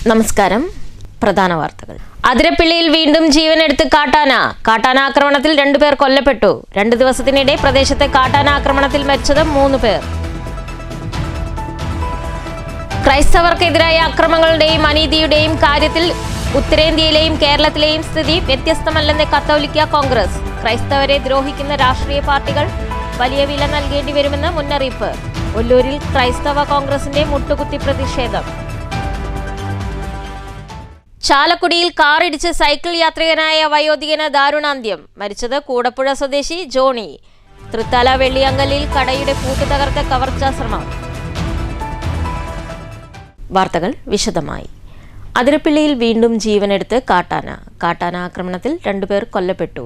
നമസ്കാരം. പ്രധാന വാർത്തകൾ. അതിരപ്പിള്ളിയിൽ വീണ്ടും ജീവനെടുത്ത് കാട്ടാന ആക്രമണത്തിൽ 2 പേർ കൊല്ലപ്പെട്ടു. 2 ദിവസത്തിനിടെ പ്രദേശത്തെ കാട്ടാന ആക്രമണത്തിൽ മരിച്ചത് 3 പേർ. ക്രൈസ്തവർക്കെതിരായ അക്രമങ്ങളുടെയും അനീതിയുടെയും കാര്യത്തിൽ ഉത്തരേന്ത്യയിലെയും കേരളത്തിലെയും സ്ഥിതി വ്യത്യസ്തമല്ലെന്ന് കത്തോലിക്ക കോൺഗ്രസ്. ക്രൈസ്തവരെ ദ്രോഹിക്കുന്ന രാഷ്ട്രീയ പാർട്ടികൾ വലിയ വില നൽകേണ്ടി വരുമെന്ന് മുന്നറിയിപ്പ്. ഒല്ലൂരിൽ ക്രൈസ്തവ കോൺഗ്രസിന്റെ മുട്ടുകുത്തി പ്രതിഷേധം. ചാലക്കുടിയിൽ കാറിടിച്ച് സൈക്കിൾ യാത്രികനായ വയോധികന് ദാരുണാന്ത്യം. മരിച്ചത് കൂടപ്പുഴ സ്വദേശി ജോണി. തൃത്താല വെള്ളിയങ്കലിൽ കടയുടെ പൂട്ട് തകർത്ത കവർച്ചാ ശ്രമം. വാർത്തകൾ വിശദമായി. അതിരപ്പിള്ളിയിൽ വീണ്ടും ജീവനെടുത്ത് കാട്ടാന ആക്രമണത്തിൽ 2 പേർ കൊല്ലപ്പെട്ടു.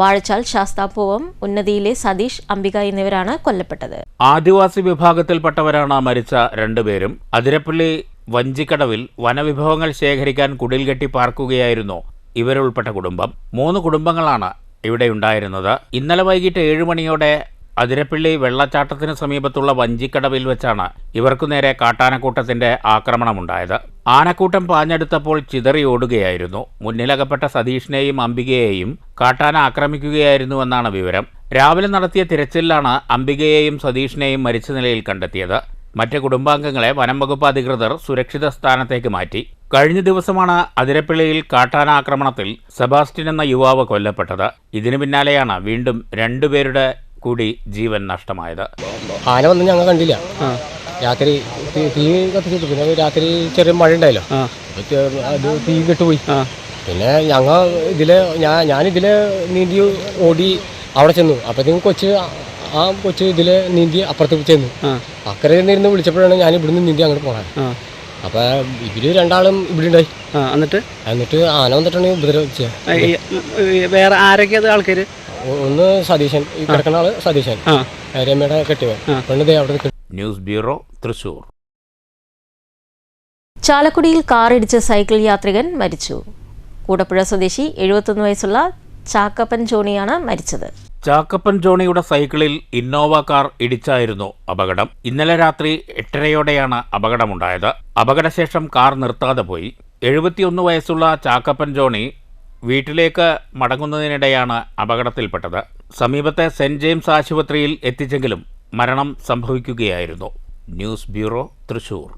വാഴച്ചാൽ ശാസ്താപൂവം ഉന്നതിയിലെ സതീഷ്, അംബിക എന്നിവരാണ് കൊല്ലപ്പെട്ടത്. ആദിവാസി വിഭാഗത്തിൽപ്പെട്ടവരാണ് മരിച്ച 2 പേരും. അതിരപ്പിള്ളി വഞ്ചിക്കടവിൽ വനവിഭവങ്ങൾ ശേഖരിക്കാൻ കുടിൽ കെട്ടി പാർക്കുകയായിരുന്നു ഇവരുൾപ്പെട്ട കുടുംബം. 3 കുടുംബങ്ങളാണ് ഇവിടെയുണ്ടായിരുന്നത്. ഇന്നലെ വൈകിട്ട് 7 മണിയോടെ അതിരപ്പിള്ളി വെള്ളച്ചാട്ടത്തിന് സമീപത്തുള്ള വഞ്ചിക്കടവിൽ വെച്ചാണ് ഇവർക്കു നേരെ കാട്ടാനക്കൂട്ടത്തിന്റെ ആക്രമണമുണ്ടായത്. ആനക്കൂട്ടം പാഞ്ഞെടുത്തപ്പോൾ ചിതറി ഓടുകയായിരുന്നു. മുന്നിലകപ്പെട്ട സതീഷിനെയും അംബികയെയും കാട്ടാന ആക്രമിക്കുകയായിരുന്നുവെന്നാണ് വിവരം. രാവിലെ നടത്തിയ തിരച്ചിലാണ് അംബികയെയും സതീഷിനെയും മരിച്ച നിലയിൽ കണ്ടെത്തിയത്. മറ്റ് കുടുംബാംഗങ്ങളെ വനം വകുപ്പ് അധികൃതർ സുരക്ഷിത സ്ഥാനത്തേക്ക് മാറ്റി. കഴിഞ്ഞ ദിവസമാണ് അതിരപ്പിള്ളിയിൽ കാട്ടാന ആക്രമണത്തിൽ സെബാസ്റ്റ്യൻ എന്ന യുവാവ് കൊല്ലപ്പെട്ടത്. ഇതിനു പിന്നാലെയാണ് വീണ്ടും 2 പേരുടെ കൂടി ജീവൻ നഷ്ടമായത്. ആന വന്ന് ഞങ്ങൾ കണ്ടില്ല. രാത്രി തീ കത്തിച്ചിട്ട് പിന്നെ രാത്രി ചെറിയ മഴ ഉണ്ടായല്ലോ, അത് തീ കെട്ടുപോയി. പിന്നെ ഞങ്ങൾ ഞാനിതിലെ നീന്തി ഓടി അവിടെ ചെന്നു. അപ്പോഴത്തേക്കും കൊച്ച് ഇതിലെ നീന്തി അപ്പുറത്ത് ചെന്നു. അക്കരെ നിന്ന് വിളിച്ചപ്പോഴാണ് ഞാൻ ഇവിടുന്ന് നീന്തി അങ്ങോട്ട് പോകാൻ. അപ്പൊ ഇവര് 2 ഇവിടെ ഉണ്ടായി. എന്നിട്ട് ആന വന്നിട്ടാണ് ഉപദ്രവിച്ചത്. വേറെ ആരൊക്കെ ആൾക്കാര്? ഒന്ന് സതീശൻ, ഈ കിടക്കുന്ന ആള് സതീശൻ, രമ്യയുടെ കെട്ടിയവൻ. അവിടെ. News bureau, Thrissur. ചാലക്കുടിയിൽ കാറിടിച്ച് സൈക്കിൾ യാത്രികൻ മരിച്ചു. കൂടപ്പുഴ സ്വദേശി 71 വയസ്സുള്ള ചാക്കപ്പൻ ജോണിയാണ് മരിച്ചത്. ചാക്കപ്പൻ ജോണിയുടെ സൈക്കിളിൽ ഇന്നോവ കാർ ഇടിച്ചായിരുന്നു അപകടം. ഇന്നലെ രാത്രി 8:30യോടെയാണ് അപകടമുണ്ടായത്. അപകടശേഷം കാർ നിർത്താതെ പോയി. 71 വയസ്സുള്ള ചാക്കപ്പൻ ജോണി വീട്ടിലേക്ക് മടങ്ങുന്നതിനിടെയാണ് അപകടത്തിൽപ്പെട്ടത്. സമീപത്തെ സെന്റ് ജെയിംസ് ആശുപത്രിയിൽ എത്തിച്ചെങ്കിലും മരണം സംഭവിക്കുകയായിരുന്നു. News bureau, Thrissur.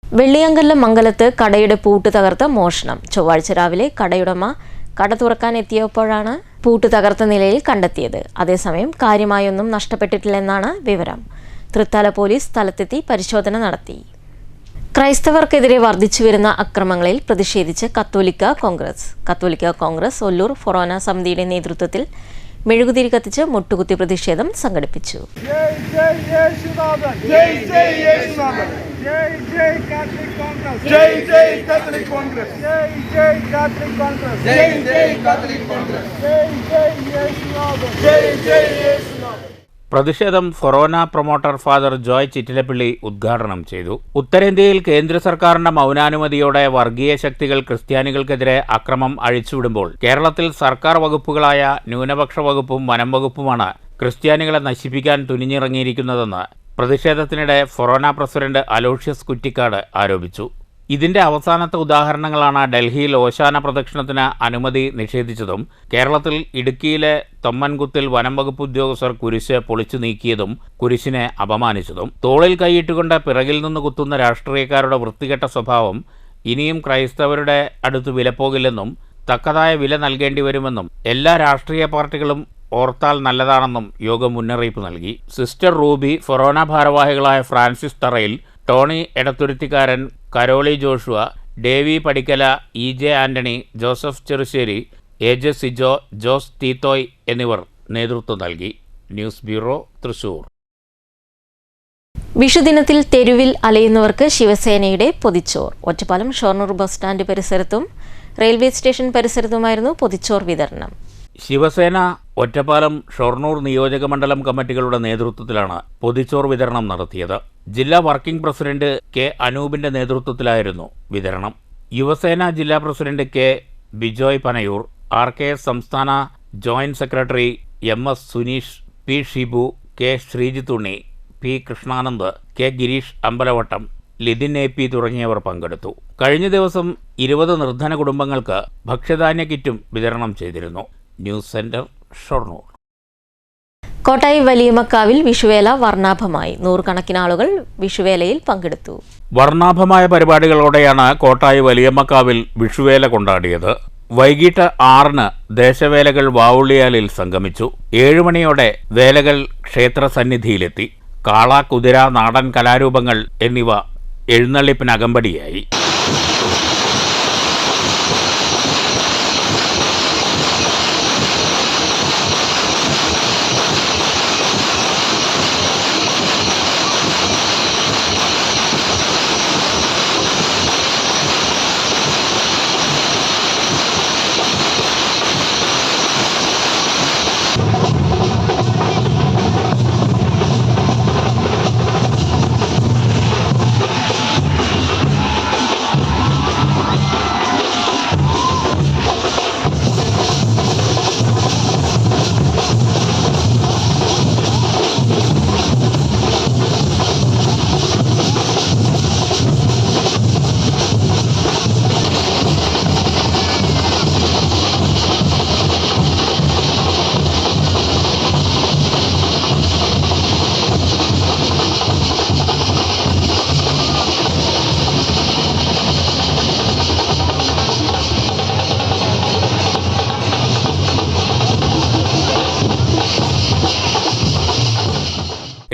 വെള്ളിയങ്കല്ല് മംഗലത്ത് കടയുടെ പൂട്ട് തകർത്ത് മോഷണം. ചൊവ്വാഴ്ച രാവിലെ കടയുടമ കട തുറക്കാൻ എത്തിയപ്പോഴാണ് പൂട്ട് തകർത്ത നിലയിൽ കണ്ടെത്തിയത്. അതേസമയം കാര്യമായൊന്നും നഷ്ടപ്പെട്ടിട്ടില്ലെന്നാണ് വിവരം. തൃത്താല പോലീസ് സ്ഥലത്തെത്തി പരിശോധന നടത്തി. ക്രൈസ്തവർക്കെതിരെ വർദ്ധിച്ചുവരുന്ന അക്രമങ്ങളിൽ പ്രതിഷേധിച്ച് കത്തോലിക്ക കോൺഗ്രസ് ഒല്ലൂർ ഫൊറോന സമിതിയുടെ നേതൃത്വത്തിൽ മെഴുകുതിരി കത്തിച്ച് മുട്ടുകുത്തി പ്രതിഷേധം സംഘടിപ്പിച്ചു. പ്രതിഷേധം ഫൊറോന പ്രൊമോട്ടർ ഫാദർ ജോയ് ചിറ്റിലപ്പിള്ളി ഉദ്ഘാടനം ചെയ്തു. ഉത്തരേന്ത്യയിൽ കേന്ദ്ര സർക്കാരിന്റെ മൗനാനുമതിയോടെ വർഗീയ ശക്തികൾ ക്രിസ്ത്യാനികൾക്കെതിരെ അക്രമം അഴിച്ചുവിടുമ്പോൾ കേരളത്തിൽ സർക്കാർ വകുപ്പുകളായ ന്യൂനപക്ഷ വകുപ്പും വനം വകുപ്പുമാണ് ക്രിസ്ത്യാനികളെ നശിപ്പിക്കാൻ തുനിഞ്ഞിറങ്ങിയിരിക്കുന്നതെന്ന് പ്രതിഷേധത്തിനിടെ ഫൊറോന പ്രസിഡന്റ് അലോഷ്യസ് കുറ്റിക്കാട് ആരോപിച്ചു. ഇതിന്റെ അവസാനത്തെ ഉദാഹരണങ്ങളാണ് ഡൽഹിയിൽ ഓശാന പ്രദക്ഷിണത്തിന് അനുമതി നിഷേധിച്ചതും കേരളത്തിൽ ഇടുക്കിയിലെ തൊമ്മൻകുത്തിൽ വനം വകുപ്പ് ഉദ്യോഗസ്ഥർ കുരിശ് പൊളിച്ചു നീക്കിയതും കുരിശിനെ അപമാനിച്ചതും. തോളിൽ കൈയിട്ടുകൊണ്ട് പിറകിൽ നിന്ന് കുത്തുന്ന രാഷ്ട്രീയക്കാരുടെ വൃത്തികെട്ട സ്വഭാവം ഇനിയും ക്രൈസ്തവരുടെ അടുത്ത് വിലപ്പോകില്ലെന്നും തക്കതായ വില നൽകേണ്ടി വരുമെന്നും എല്ലാ രാഷ്ട്രീയ പാർട്ടികളും ഓർത്താൽ നല്ലതാണെന്നും യോഗം മുന്നറിയിപ്പ് നൽകി. സിസ്റ്റർ റൂബി, ഫൊറോന ഭാരവാഹികളായ ഫ്രാൻസിസ് തറയിൽ, ടോണി എടത്തുരുത്തിക്കാരൻ, കരോളി Joshua, Davy Padikkala, EJ Antony, Joseph Cherussery, AJ Sijo, Jose തീത്തോയ് എന്നിവർ നേതൃത്വം നൽകി. News bureau, Thrissur. വിഷുദിനത്തിൽ തെരുവിൽ അലയുന്നവർക്ക് ശിവസേനയുടെ പൊതിച്ചോർ. ഒറ്റപ്പാലം ഷൊർണൂർ ബസ് സ്റ്റാൻഡ് പരിസരത്തും റെയിൽവേ സ്റ്റേഷൻ പരിസരത്തുമായിരുന്നു പൊതിച്ചോർ വിതരണം. ശിവസേന ഒറ്റപ്പാലം ഷൊർണൂർ നിയോജക മണ്ഡലം കമ്മിറ്റികളുടെ നേതൃത്വത്തിലാണ് പൊതിച്ചോർ വിതരണം നടത്തിയത്. ജില്ലാ വർക്കിംഗ് പ്രസിഡന്റ് കെ അനൂപിന്റെ നേതൃത്വത്തിലായിരുന്നു വിതരണം. യുവസേന ജില്ലാ president K Bijoy Panayur, RKS സംസ്ഥാന joint secretary MS Suneesh, P Shibu, K ശ്രീജിത്തുണ്ണി, P Krishnanand, K Girish Ambalavattam, Lithin AP തുടങ്ങിയവർ പങ്കെടുത്തു. കഴിഞ്ഞ ദിവസം 20 നിർധന കുടുംബങ്ങൾക്ക് ഭക്ഷ്യധാന്യ കിറ്റും വിതരണം ചെയ്തിരുന്നു. News centre, Shoranur. കോട്ടായി വലിയമക്കാവിൽ വിഷുവേല വർണ്ണാഭമായി. നൂറുകണക്കിന് ആളുകൾ വിഷുവേലയിൽ പങ്കെടുത്തു. വർണ്ണാഭമായ പരിപാടികളോടെയാണ് കോട്ടായി വലിയമ്മക്കാവിൽ വിഷുവേല കൊണ്ടാടിയത്. വൈകിട്ട് 6-ന് ദേശവേലകൾ വാവുള്ളിയാലിൽ സംഗമിച്ചു. 7 മണിയോടെ വേലകൾ ക്ഷേത്രസന്നിധിയിലെത്തി. കാള, കുതിര, നാടൻ കലാരൂപങ്ങൾ എന്നിവ എഴുന്നള്ളിപ്പിന് അകമ്പടിയായി.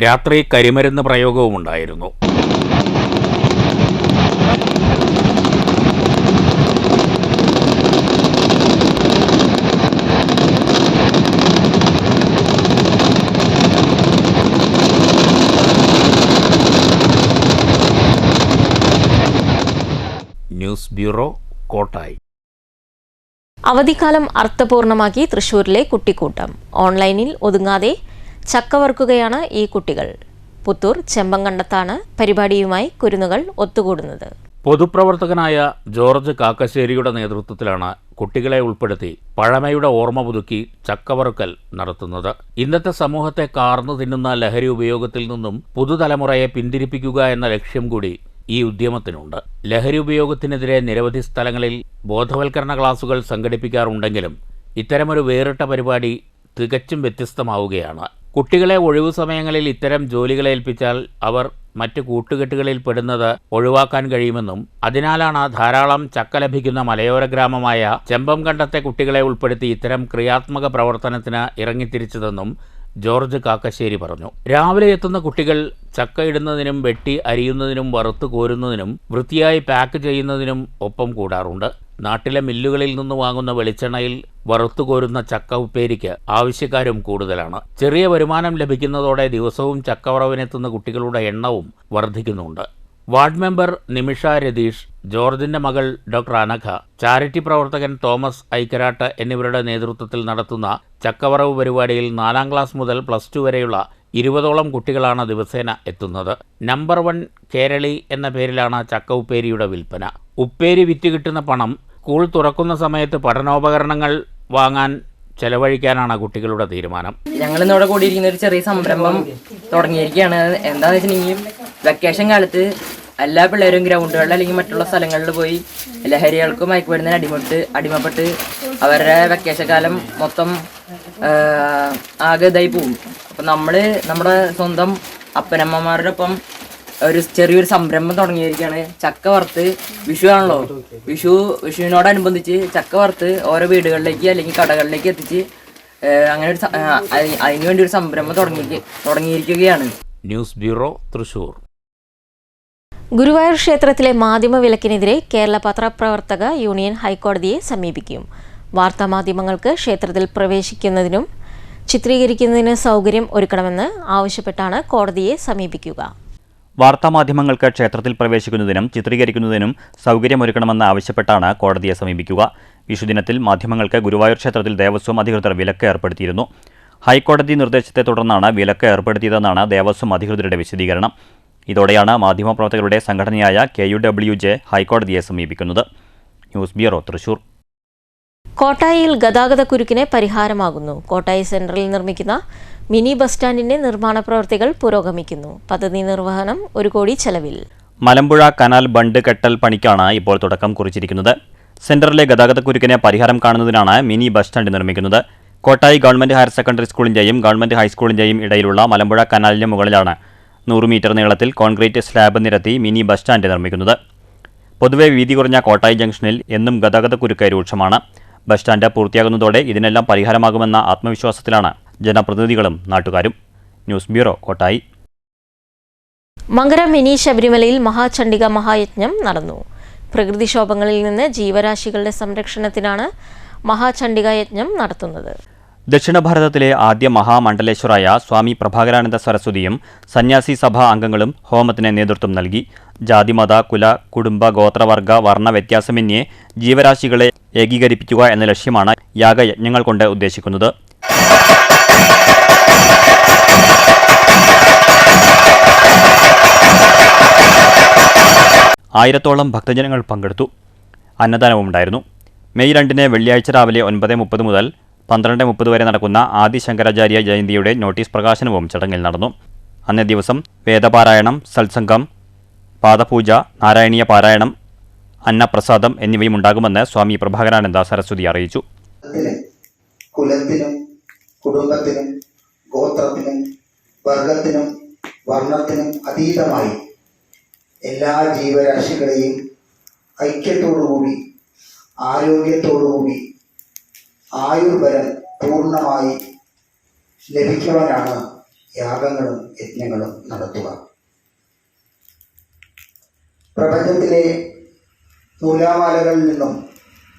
രാത്രി കരിമരുന്ന് പ്രയോഗവും ഉണ്ടായിരുന്നു. News bureau, Kottayi. അവധിക്കാലം അർത്ഥപൂർണമാക്കി തൃശൂരിലെ കുട്ടിക്കൂട്ടം. ഓൺലൈനിൽ ഒതുങ്ങാതെ ചക്ക വറുക്കുകയാണ് ഈ കുട്ടികൾ. പുത്തൂർ ചെമ്പങ്കണ്ടത്താണ് പരിപാടിയുമായി കുരുന്നുകൾ ഒത്തുകൂടുന്നത്. പൊതുപ്രവർത്തകനായ ജോർജ് കാക്കശ്ശേരിയുടെ നേതൃത്വത്തിലാണ് കുട്ടികളെ ഉൾപ്പെടുത്തി പഴമയുടെ ഓർമ്മ പുതുക്കി ചക്കവറുക്കൽ നടത്തുന്നത്. ഇന്നത്തെ സമൂഹത്തെ കാർന്നു തിന്നുന്ന ലഹരി ഉപയോഗത്തിൽ നിന്നും പുതുതലമുറയെ പിന്തിരിപ്പിക്കുക എന്ന ലക്ഷ്യം കൂടി ഈ ഉദ്യമത്തിനുണ്ട്. ലഹരി ഉപയോഗത്തിനെതിരെ നിരവധി സ്ഥലങ്ങളിൽ ബോധവൽക്കരണ ക്ലാസുകൾ സംഘടിപ്പിക്കാറുണ്ടെങ്കിലും ഇത്തരമൊരു വേറിട്ട പരിപാടി തികച്ചും വ്യത്യസ്തമാവുകയാണ്. കുട്ടികളെ ഒഴിവു സമയങ്ങളിൽ ഇത്തരം ജോലികളേൽപ്പിച്ചാൽ അവർ മറ്റ് കൂട്ടുകെട്ടുകളിൽ പെടുന്നത് ഒഴിവാക്കാൻ കഴിയുമെന്നും അതിനാലാണ് ധാരാളം ചക്ക ലഭിക്കുന്ന മലയോര ഗ്രാമമായ ചെമ്പംകണ്ടത്തെ കുട്ടികളെ ഉൾപ്പെടുത്തി ഇത്തരം ക്രിയാത്മക പ്രവർത്തനത്തിന് ഇറങ്ങിത്തിരിച്ചതെന്നും ജോർജ് കാക്കശ്ശേരി പറഞ്ഞു. രാവിലെ എത്തുന്ന കുട്ടികൾ ചക്ക ഇടുന്നതിനും വെട്ടി അരിയുന്നതിനും വറുത്ത് കോരുന്നതിനും വൃത്തിയായി പാക്ക് ചെയ്യുന്നതിനും ഒപ്പം കൂടാറുണ്ട്. നാട്ടിലെ മില്ലുകളിൽ നിന്ന് വാങ്ങുന്ന വെളിച്ചെണ്ണയിൽ വറുത്തു കോരുന്ന ചക്ക ഉപ്പേരിക്ക് ആവശ്യക്കാരും കൂടുതലാണ്. ചെറിയ വരുമാനം ലഭിക്കുന്നതോടെ ദിവസവും ചക്കവറവിനെത്തുന്ന കുട്ടികളുടെ എണ്ണവും വർദ്ധിക്കുന്നുണ്ട്. വാർഡ് മെമ്പർ നിമിഷ രതീഷ്, ജോർജിന്റെ മകൾ ഡോക്ടർ അനഘ, ചാരിറ്റി പ്രവർത്തകൻ തോമസ് ഐക്കരാട്ട് എന്നിവരുടെ നേതൃത്വത്തിൽ നടത്തുന്ന ചക്കവറവ് പരിപാടിയിൽ 4ാം ക്ലാസ് മുതൽ +2 വരെയുള്ള 20ഓളം കുട്ടികളാണ് ദിവസേന എത്തുന്നത്. നമ്പർ 1 കേരളി എന്ന പേരിലാണ് ചക്ക ഉപ്പേരിയുടെ വിൽപ്പന. ഉപ്പേരി വിറ്റ് കിട്ടുന്ന പണം സ്കൂൾ തുറക്കുന്ന സമയത്ത് പഠനോപകരണങ്ങൾ വാങ്ങാൻ ചെലവഴിക്കാനാണ് കുട്ടികളുടെ തീരുമാനം. ഞങ്ങൾ ഇന്നിവിടെ കൂടിയിരിക്കുന്ന ഒരു ചെറിയ സംരംഭം തുടങ്ങിയിരിക്കുകയാണ്. എന്താണെന്ന് വെച്ചിട്ടുണ്ടെങ്കിൽ വെക്കേഷൻ കാലത്ത് എല്ലാ പിള്ളേരും ഗ്രൗണ്ടുകളിൽ അല്ലെങ്കിൽ മറ്റുള്ള സ്ഥലങ്ങളിൽ പോയി ലഹരികൾക്കും മയക്കുമരുന്നിന് അടിമപ്പെട്ട് അവരുടെ വെക്കേഷൻ കാലം മൊത്തം ആകെ ഇതായി പോവും. അപ്പം നമ്മുടെ സ്വന്തം അപ്പനമ്മമാരുടെ ഒപ്പം ഒരു ചെറിയൊരു സംരംഭം തുടങ്ങിയിരിക്കുകയാണ്. ചക്ക വറുത്ത് വിഷു ആണല്ലോ, വിഷുവിനോടനുബന്ധിച്ച് ചക്ക വറുത്ത് ഓരോ വീടുകളിലേക്ക് അല്ലെങ്കിൽ കടകളിലേക്ക് എത്തിച്ച് അങ്ങനെ അതിനുവേണ്ടി ഒരു സംരംഭം തുടങ്ങിയിരിക്കുകയാണ്. News bureau, Thrissur. ഗുരുവായൂർ ക്ഷേത്രത്തിലെ മാധ്യമ വിലക്കിനെതിരെ കേരള പത്രപ്രവർത്തക യൂണിയൻ ഹൈക്കോടതിയെ സമീപിക്കും. വാർത്താമാധ്യമങ്ങൾക്ക് ക്ഷേത്രത്തിൽ പ്രവേശിക്കുന്നതിനും ചിത്രീകരിക്കുന്നതിന് സൗകര്യം ഒരുക്കണമെന്ന് ആവശ്യപ്പെട്ടാണ് കോടതിയെ സമീപിക്കുക. വാർത്താമാധ്യമങ്ങൾക്ക് ക്ഷേത്രത്തിൽ പ്രവേശിക്കുന്നതിനും ചിത്രീകരിക്കുന്നതിനും സൗകര്യമൊരുക്കണമെന്ന് ആവശ്യപ്പെട്ടാണ് കോടതിയെ സമീപിക്കുക. വിഷുദിനത്തിൽ മാധ്യമങ്ങൾക്ക് ഗുരുവായൂർ ക്ഷേത്രത്തിൽ ദേവസ്വം അധികൃതർ വിലക്ക് ഏർപ്പെടുത്തിയിരുന്നു. ഹൈക്കോടതി നിർദ്ദേശത്തെ തുടർന്നാണ് വിലക്ക് ഏർപ്പെടുത്തിയതെന്നാണ് ദേവസ്വം അധികൃതരുടെ വിശദീകരണം. ഇതോടെയാണ് മാധ്യമപ്രവർത്തകരുടെ സംഘടനയായ KUWJ ഹൈക്കോടതിയെ സമീപിക്കുന്നത്. News bureau, Thrissur. കോട്ടായിയിൽ ഗതാഗതക്കുരുക്കിന് പരിഹാരമാകുന്നു. കോട്ടായി സെൻട്രലിൽ നിർമ്മിക്കുന്ന മിനി ബസ് സ്റ്റാൻഡിന്റെ നിർമ്മാണ പ്രവൃത്തികൾ പുരോഗമിക്കുന്നു. പദ്ധതി നിർവഹണം 1 കോടി ചെലവിൽ. മലമ്പുഴ കനാൽ ബണ്ട് കെട്ടൽ പണിക്കാണ് ഇപ്പോൾ തുടക്കം കുറിച്ചിരിക്കുന്നത്. സെന്ററിലെ ഗതാഗതക്കുരുക്കിന് പരിഹാരം കാണുന്നതിനാണ് മിനി ബസ് സ്റ്റാൻഡ് നിർമ്മിക്കുന്നത്. കോട്ടായി ഗവൺമെന്റ് ഹയർ സെക്കൻഡറി സ്കൂളിന്റെയും ഗവൺമെന്റ് ഹൈസ്കൂളിന്റെയും ഇടയിലുള്ള മലമ്പുഴ കനാലിന് മുകളിലാണ് 100 മീറ്റർ നീളത്തിൽ കോൺക്രീറ്റ് സ്ലാബ് നിരത്തി മിനി ബസ് സ്റ്റാൻഡ് നിർമ്മിക്കുന്നത്. പൊതുവെ വീതി കുറഞ്ഞ കോട്ടായി ജംഗ്ഷനിൽ എന്നും ഗതാഗതക്കുരുക്ക് രൂക്ഷമാണ്. ബസ് സ്റ്റാൻഡ് പൂർത്തിയാകുന്നതോടെ ഇതിനെല്ലാം പരിഹാരമാകുമെന്ന ആത്മവിശ്വാസത്തിലാണ് ജനപ്രതിനിധികളും നാട്ടുകാരും. News bureau, Kottayi. Mankara mini ശബരിമലയിൽ മഹാചണ്ഡിക മഹായജ്ഞം നടന്നു. പ്രകൃതിക്ഷോഭങ്ങളിൽ നിന്ന് ജീവരാശികളുടെ സംരക്ഷണത്തിനാണ് മഹാചണ്ഡിക യജ്ഞം നടത്തുന്നത്. ദക്ഷിണ ഭാരതത്തിലെ ആദ്യ മഹാമണ്ഡലേശ്വറായ സ്വാമി പ്രഭാകരാനന്ദ സരസ്വതിയും സന്യാസി സഭാ അംഗങ്ങളും ഹോമത്തിന് നേതൃത്വം നൽകി. ജാതിമത കുല കുടുംബ ഗോത്രവർഗ വർണ്ണ വ്യത്യാസമന്യേ ജീവരാശികളെ ഏകീകരിപ്പിക്കുക എന്ന ലക്ഷ്യമാണ് യാഗയജ്ഞങ്ങൾ കൊണ്ട് ഉദ്ദേശിക്കുന്നത്. ആയിരത്തോളം ഭക്തജനങ്ങൾ പങ്കെടുത്തു. അന്നദാനവും ഉണ്ടായിരുന്നു. മെയ് 2 വെള്ളിയാഴ്ച രാവിലെ 9:30 മുതൽ 12:30 വരെ നടക്കുന്ന ആദി ശങ്കരാചാര്യ ജയന്തിയുടെ നോട്ടീസ് പ്രകാശനവും ചടങ്ങിൽ നടന്നു. അന്നേ ദിവസം വേദപാരായണം, സത്സംഗം, പാദപൂജ, നാരായണീയ പാരായണം, അന്നപ്രസാദം എന്നിവയും ഉണ്ടാകുമെന്ന് സ്വാമി പ്രഭാകരാനന്ദ സരസ്വതി അറിയിച്ചു. കുലത്തിനും കുടുംബത്തിനും ഗോത്രത്തിനും വർഗത്തിനും വർണ്ണത്തിനും അതീതമായി എല്ലാ ജീവരാശികളെയും ഐക്യത്തോടുകൂടി ആരോഗ്യത്തോടുകൂടി ആയുർബലം പൂർണ്ണമായി ലഭിക്കുവാനാണ് യാഗങ്ങളും യജ്ഞങ്ങളും നടത്തുക. പ്രപഞ്ചത്തിലെ നൂലാമാലകളിൽ നിന്നും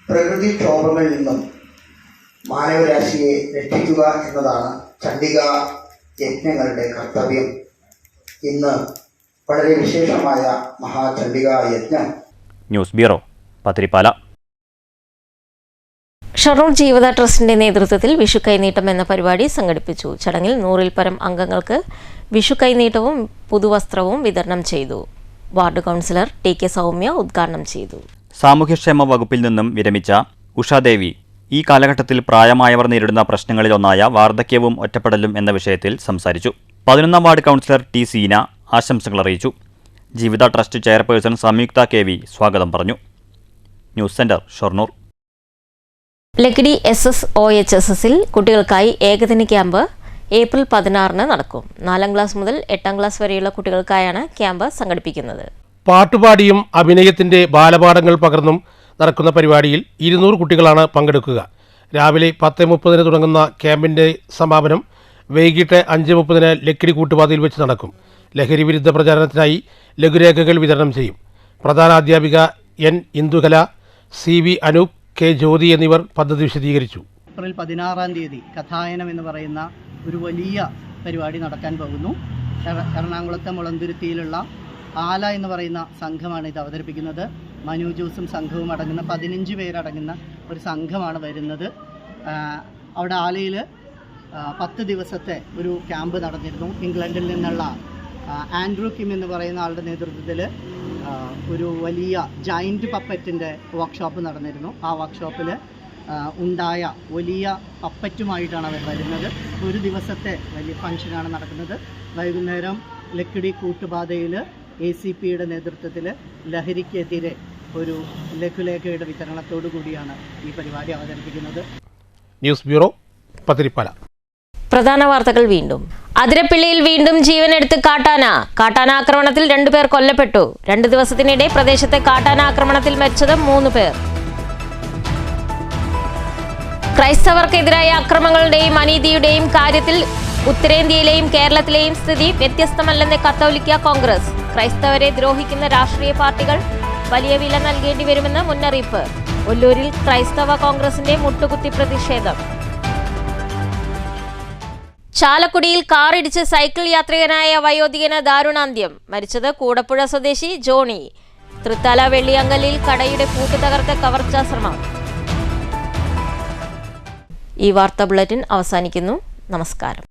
പ്രകൃതിക്ഷോഭങ്ങളിൽ നിന്നും മാനവരാശിയെ രക്ഷിക്കുക എന്നതാണ് ചണ്ഡിക യജ്ഞങ്ങളുടെ കർത്തവ്യം. ഇന്ന് വളരെ വിശേഷമായ മഹാചണ്ഡിക യജ്ഞം. News bureau, Pathiripala. ഷൊർണൂർ ജീവത ട്രസ്റ്റിന്റെ നേതൃത്വത്തിൽ വിഷു കൈനീട്ടം എന്ന പരിപാടി സംഘടിപ്പിച്ചു. ചടങ്ങിൽ 100-ൽ പരം അംഗങ്ങൾക്ക് വിഷു കൈനീട്ടവും പുതുവസ്ത്രവും വിതരണം ചെയ്തു. Ward councillor TK. സൗമ്യ ഉദ്ഘാടനം ചെയ്തു. സാമൂഹ്യക്ഷേമ വകുപ്പിൽ നിന്നും വിരമിച്ച ഉഷാദേവി ഈ കാലഘട്ടത്തിൽ പ്രായമായവർ നേരിടുന്ന പ്രശ്നങ്ങളിലൊന്നായ വാർദ്ധക്യവും ഒറ്റപ്പെടലും എന്ന വിഷയത്തിൽ സംസാരിച്ചു. 11ാം വാർഡ് കൗൺസിലർ ടി. സീന ആശംസകൾ അറിയിച്ചു. Jeevitha trust chairperson Samyuktha K V. സ്വാഗതം പറഞ്ഞു. News centre, Shoranur. ലക്കിടി SSOHSSൽ കുട്ടികൾക്കായി ഏകദിന ക്യാമ്പ് ഏപ്രിൽ 16 നടക്കും. 4ാം ക്ലാസ് മുതൽ 8ാം ക്ലാസ് വരെയുള്ള കുട്ടികൾക്കായാണ് ക്യാമ്പ് സംഘടിപ്പിക്കുന്നത്. പാട്ടുപാടിയും അഭിനയത്തിന്റെ ബാലപാഠങ്ങൾ പകർന്നും നടക്കുന്ന പരിപാടിയിൽ 200 കുട്ടികളാണ് പങ്കെടുക്കുക. രാവിലെ 10:30 തുടങ്ങുന്ന ക്യാമ്പിന്റെ സമാപനം വൈകിട്ട് 5:30 ലക്കിടി കൂട്ടുപാതയിൽ വെച്ച് നടക്കും. ലഹരി വിരുദ്ധ പ്രചാരണത്തിനായി ലഘുരേഖകൾ വിതരണം ചെയ്യും. പ്രധാനാധ്യാപിക N. Indukala, CV. Anoop, K. ജ്യോതി എന്നിവർ പദ്ധതി വിശദീകരിച്ചു. ഏപ്രിൽ 16-ാം തീയതി കഥായനം എന്ന് പറയുന്ന ഒരു വലിയ പരിപാടി നടക്കാൻ പോകുന്നു. എറണാകുളത്തെ മുളന്തുരുത്തിയിലുള്ള ആല എന്ന് പറയുന്ന സംഘമാണ് ഇത് അവതരിപ്പിക്കുന്നത്. മനു ജോസും സംഘവും അടങ്ങുന്ന 15 പേരടങ്ങുന്ന ഒരു സംഘമാണ് വരുന്നത്. അവിടെ ആലയിൽ 10 ദിവസത്തെ ഒരു ക്യാമ്പ് നടന്നിരുന്നു. ഇംഗ്ലണ്ടിൽ നിന്നുള്ള ആൻഡ്രൂ കിം എന്ന് പറയുന്ന ആളുടെ നേതൃത്വത്തിൽ ഒരു വലിയ ജൈൻറ്റ് പപ്പറ്റിൻ്റെ വർക്ക്ഷോപ്പ് നടന്നിരുന്നു. ആ വർക്ക്ഷോപ്പിൽ ഉണ്ടായ വലിയ പപ്പറ്റുമായിട്ടാണ് അവർ വരുന്നത്. ഒരു ദിവസത്തെ വലിയ ഫംഗ്ഷനാണ് നടക്കുന്നത്. വൈകുന്നേരം ലക്കിടി കൂട്ടുപാതയിൽ ACPയുടെ നേതൃത്വത്തിൽ ലഹരിക്കെതിരെ ഒരു ലഘുലേഖയുടെ വിതരണത്തോടു കൂടിയാണ് ഈ പരിപാടി അവതരിപ്പിക്കുന്നത്. News bureau, Pathirippala. പ്രധാന വാർത്തകൾ വീണ്ടും. അതിരപ്പിള്ളിയിൽ വീണ്ടും ജീവനെടുത്ത് കാട്ടാന ആക്രമണത്തിൽ 2 പേർ കൊല്ലപ്പെട്ടു. 2 ദിവസത്തിനിടെ പ്രദേശത്തെ കാട്ടാന ആക്രമണത്തിൽ മരിച്ചത് 3 പേർ. ക്രൈസ്തവർക്കെതിരായ അക്രമങ്ങളുടെയും അനീതിയുടെയും കാര്യത്തിൽ ഉത്തരേന്ത്യയിലെയും കേരളത്തിലെയും സ്ഥിതി വ്യത്യസ്തമല്ലെന്ന് കത്തോലിക്ക കോൺഗ്രസ്. ക്രൈസ്തവരെ ദ്രോഹിക്കുന്ന രാഷ്ട്രീയ പാർട്ടികൾ വലിയ വില നൽകേണ്ടി വരുമെന്ന് മുന്നറിയിപ്പ്. ഒല്ലൂരിൽ ക്രൈസ്തവ കോൺഗ്രസിന്റെ മുട്ടുകുത്തി പ്രതിഷേധം. ചാലക്കുടിയിൽ കാറിടിച്ച് സൈക്കിൾ യാത്രികനായ വയോധികന് ദാരുണാന്ത്യം. മരിച്ചത് കൂടപ്പുഴ സ്വദേശി ജോണി. തൃത്താല വെള്ളിയങ്കലിൽ കടയുടെ പൂട്ട് തകർത്ത കവർച്ചാ ശ്രമം. ഈ വാർത്താ ബുള്ളറ്റിൻ അവസാനിക്കുന്നു. നമസ്കാരം.